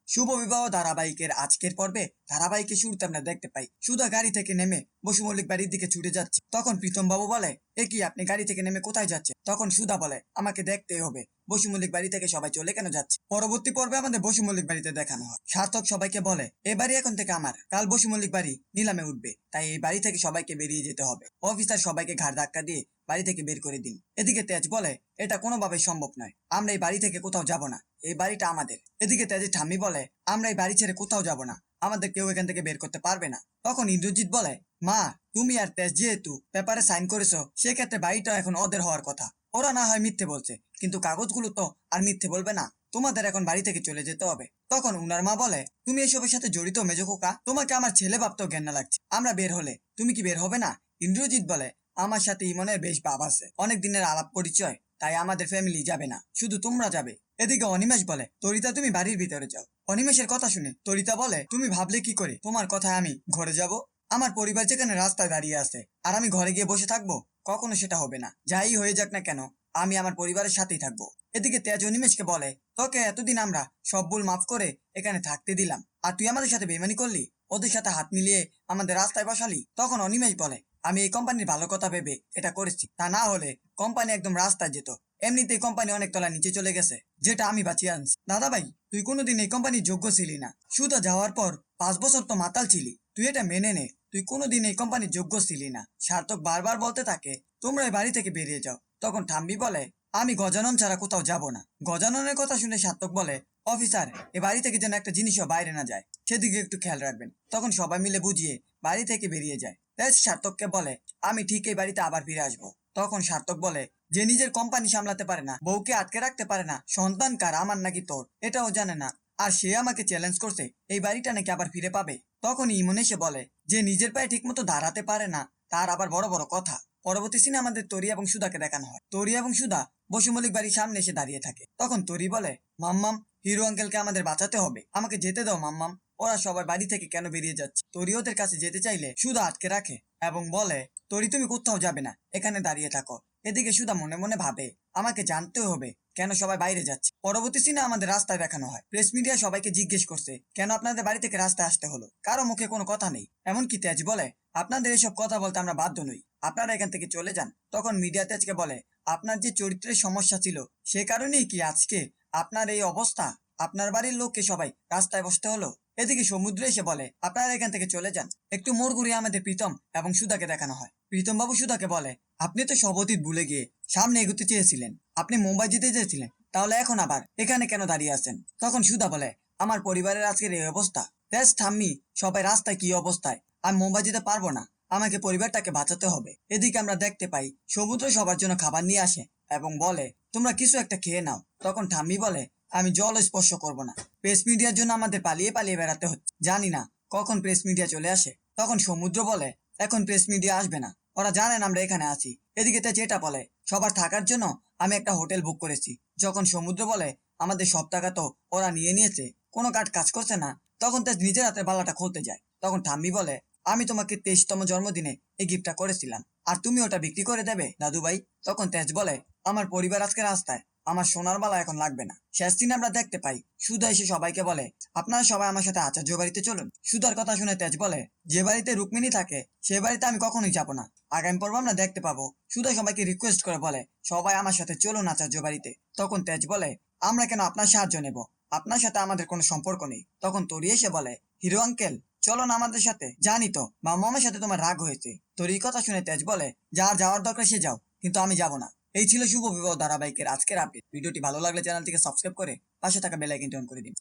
শুভ বিবাহ ধারাবাহিকের আজকের পর্বে ধারাবাহিকের শুরুতে আমরা দেখতে পাই সুধা গাড়ি থেকে নেমে বসু মল্লিক বাড়ির দিকে ছুটে যাচ্ছে। তখন প্রীতম বাবু বলে, এ কি আপনি গাড়ি থেকে নেমে কোথায় যাচ্ছে? তখন সুধা বলে, আমাকে দেখতেই হবে বসু মল্লিক বাড়ি থেকে সবাই চলে কেন যাচ্ছে। পরবর্তী পর্বে আমাদের বসু মল্লিক বাড়িতে দেখানো হয় সার্থক সবাইকে বলে, এ বাড়ি এখন থেকে আমার, কাল বসু মল্লিক বাড়ি নিলামে উঠবে, তাই এই বাড়ি থেকে সবাইকে বেরিয়ে যেতে হবে। অফিসার সবাইকে ঘাড় ধাক্কা দিয়ে বাড়ি থেকে বের করে দিন। এদিকে তেজ বলে, এটা কোনোভাবেই সম্ভব নয়, আমরা এই বাড়ি থেকে কোথাও যাব না, এই বাড়িটা আমাদের। এদিকে তেজের ঠাম্মি বলে, আমরা এই বাড়ি ছেড়ে কোথাও যাব না, আমাদের কেউ এখান থেকে বের করতে পারবে না। তখন ইন্দ্রজিৎ বলে, মা তুমি আর তেজ যেহেতু পেপারে সাইন করেছো, সেক্ষেত্রে বাড়িটা এখন ওদের হওয়ার কথা। ওরা না হয় মিথ্যে বলছে, কিন্তু কাগজগুলো তো আর মিথ্যে বলবে না, তোমাদের এখন বাড়ি থেকে চলে যেতে হবে। তখন উনার মা বলে, তুমি এসবের সাথে জড়িত মেজো খোকা, তোমাকে আমার ছেলে ভাবতেও ঘেন্না লাগছে, আমরা বের হলে তুমি কি বের হবে না? ইন্দ্রজিৎ বলে, আমার সাথে ইমনের বেশ ভাব আছে, অনেক দিনের আলাপ পরিচয়, তাই আমাদের ফ্যামিলি যাবে না, শুধু তোমরা যাবে। এদিকে অনিমেষ বলে, তরিতা তুমি বাড়ির ভিতরে যাও। অনিমেষের কথা শুনে তরিতা বলে, তুমি ভাবলে কি করে তোমার কথায় আমি ঘরে যাব? আমার পরিবার যেখানে রাস্তায় দাঁড়িয়ে আছে আর আমি ঘরে গিয়ে বসে থাকবো, কখনো সেটা হবে না। যাই হয়ে যাক না কেন, আমি আমার পরিবারের সাথেই থাকবো। এদিকে তেজ অনিমেষকে বলে, তোকে এতদিন আমরা সব ভুল মাফ করে এখানে থাকতে দিলাম, আর তুই আমাদের সাথে বেইমানি করলি, ওদের সাথে হাত মিলিয়ে আমাদের রাস্তায় বসালি। তখন অনিমেষ বলে, আমি এই কোম্পানির ভালো কথা ভেবে এটা করেছি, তা না হলে কোম্পানি একদম রাস্তায় যেত। এমনিতেই কোম্পানি অনেক তলা নিচে চলে গেছে, যেটা আমি বাঁচিয়ে আনছি। দাদা ভাই, তুই কোনোদিন এই কোম্পানির যোগ্য ছিলি না, সুধা যাওয়ার পর 5 বছর তো মাতাল ছিলি, তুই এটা মেনে নে, তুই কোনোদিন এই কোম্পানির যোগ্য ছিলি না। সার্থক বারবার বলতে থাকে, তোমরা এই বাড়ি থেকে বেরিয়ে যাও। তখন ঠাম্বি বলে, আমি গজানন ছাড়া কোথাও যাব না। গজাননের কথা শুনে সার্থক বলে, অফিসার এ বাড়ি থেকে যেন একটা জিনিসও বাইরে না যায়, সেদিকে একটু খেয়াল রাখবেন। তখন সবাই মিলে বুঝিয়ে বাড়ি থেকে বেরিয়ে যায়। তেজ সার্থককে বলে, আমি ঠিক এই বাড়িতে আবার ফিরে আসবো। তখন সার্থক বলে, যে নিজের কোম্পানি সামলাতে পারে না, বউকে আটকে রাখতে পারে না, সন্তান কার, আমার নাকি তোর, এটাও জানে না, আর সে আমাকে চ্যালেঞ্জ করছে এই বাড়িটা নাকি আবার ফিরে পাবে। তখন ইমন এসে বলে, যে নিজের পায়ে ঠিক মতো দাঁড়াতে পারে না, তার আবার বড় বড় কথা। পরবর্তী সিনে আমাদের তরি এবং সুধাকে দেখানো হয়। তরি এবং সুধা বসু মল্লিক বাড়ির সামনে এসে দাঁড়িয়ে থাকে। তখন তরি বলে, মাম্মাম, হিরো আঙ্কেলকে আমাদের বাঁচাতে হবে, আমাকে যেতে দাও মাম্মাম। ওরা সবাই বাড়ি থেকে কেন বেরিয়ে যাচ্ছে? তরি ওদের কাছে যেতে চাইলে সুধা আটকে রাখে এবং বলে, তরি তুমি কোথাও যাবে না, এখানে দাঁড়িয়ে থাকো। এদিকে সুধা মনে মনে ভাবে, আমাকে জানতে হবে কেন সবাই বাইরে যাচ্ছে। পরবর্তী সিনে আমাদের রাস্তায় দেখানো হয়। প্রেস মিডিয়া সবাইকে জিজ্ঞেস করছে, কেন আপনাদের বাড়ি থেকে রাস্তায় আসতে হলো? কারো মুখে কোনো কথা নেই। এমনকি তেজ বলে, আপনাদের এসব কথা বলতে আমরা বাধ্য নই, আপনারা এখান থেকে চলে যান। তখন মিডিয়া তেজকে বলে, আপনার যে চরিত্রের সমস্যা ছিল, সে কারণেই কি আজকে আপনার এই অবস্থা? আপনার বাড়ির লোককে সবাই রাস্তায় বসতে হলো। এদিকে সমুদ্র এসে বলে, আপনারা এখান থেকে চলে যান। একটু মোড় ঘুরিয়ে আমাদের প্রীতম এবং সুধাকে দেখানো হয়। প্রীতম বাবু সুধাকে বলে, আপনি তো সব অতীত ভুলে গিয়ে সামনে এগোতে চেয়েছিলেন, আপনি মুম্বাই যেতে চেয়েছিলেন, তাহলে এখন আবার এখানে কেন দাঁড়িয়ে আছেন? তখন সুধা বলে, আমার পরিবারের আজকের এই অবস্থা, তেজ ঠাম্মি সবাই রাস্তায় কি অবস্থায়, আমি মুম্বাই যেতে পারবো না, আমাকে পরিবারটাকে বাঁচাতে হবে। এদিকে আমরা দেখতে পাই সমুদ্র সবার জন্য খাবার নিয়ে আসে এবং বলে, তোমরা কিছু একটা খেয়ে নাও। তখন ঠাম্মি বলে, আমি জল স্পর্শ করব না, প্রেস মিডিয়ার জন্য আমাদের পালিয়ে পালিয়ে বেড়াতে হচ্ছে, জানি না কখন প্রেস মিডিয়া চলে আসে। তখন সমুদ্র বলে, এখন প্রেস মিডিয়া আসবে না, ওরা জানেন আমরা এখানে আছি। এদিকে তে যেটা বলে, সবার থাকার জন্য আমি একটা হোটেল বুক করেছি। যখন সমুদ্র বলে, আমাদের সব টাকা তো ওরা নিয়ে নিয়েছে, কোনো কাজ করছে না, তখন তে নিজের হাতে বালাটা খুলতে যায়। তখন ঠাম্মি বলে, আমি তোমাকে 23তম জন্মদিনে এই গিফটটা করেছিলাম, আর তুমি ওটা বিক্রি করে দেবে দাদু ভাই? তখন তেজ বলে, আমার পরিবার আজকে রাস্তায়, আমার সোনার বালা এখন লাগবে না। শেষ দিনে আমরা দেখতে পাই সুধা এসে সবাইকে বলে, আপনারা সবাই আমার সাথে আচার্য বাড়িতে চলুন। সুধার কথা শুনে তেজ বলে, যে বাড়িতে রুক্মিণী থাকে সে বাড়িতে আমি কখনোই যাবো না। আগামী পর্ব আমরা দেখতে পাবো সুধা সবাইকে রিকোয়েস্ট করে বলে, সবাই আমার সাথে চলুন আচার্য বাড়িতে। তখন তেজ বলে, আমরা কেন আপনার সাহায্য নেব, আপনার সাথে আমাদের কোনো সম্পর্ক নেই। তখন তরি এসে বলে, হিরো আঙ্কেল চলো না আমাদের সাথে, জানি তো মামার সাথে তোমার রাগ হয়েছে। তোর এই কথা শুনে তেজ বলে, যার যাওয়ার দরকার সে যাও, কিন্তু আমি যাব না। এই ছিল শুভ বিবাহ ধারাবাহিকের আজকের আপডেট। ভিডিওটি ভালো লাগলে চ্যানেলটিকে সাবস্ক্রাইব করে পাশে থাকা বেল আইকনটি অন করে দিন।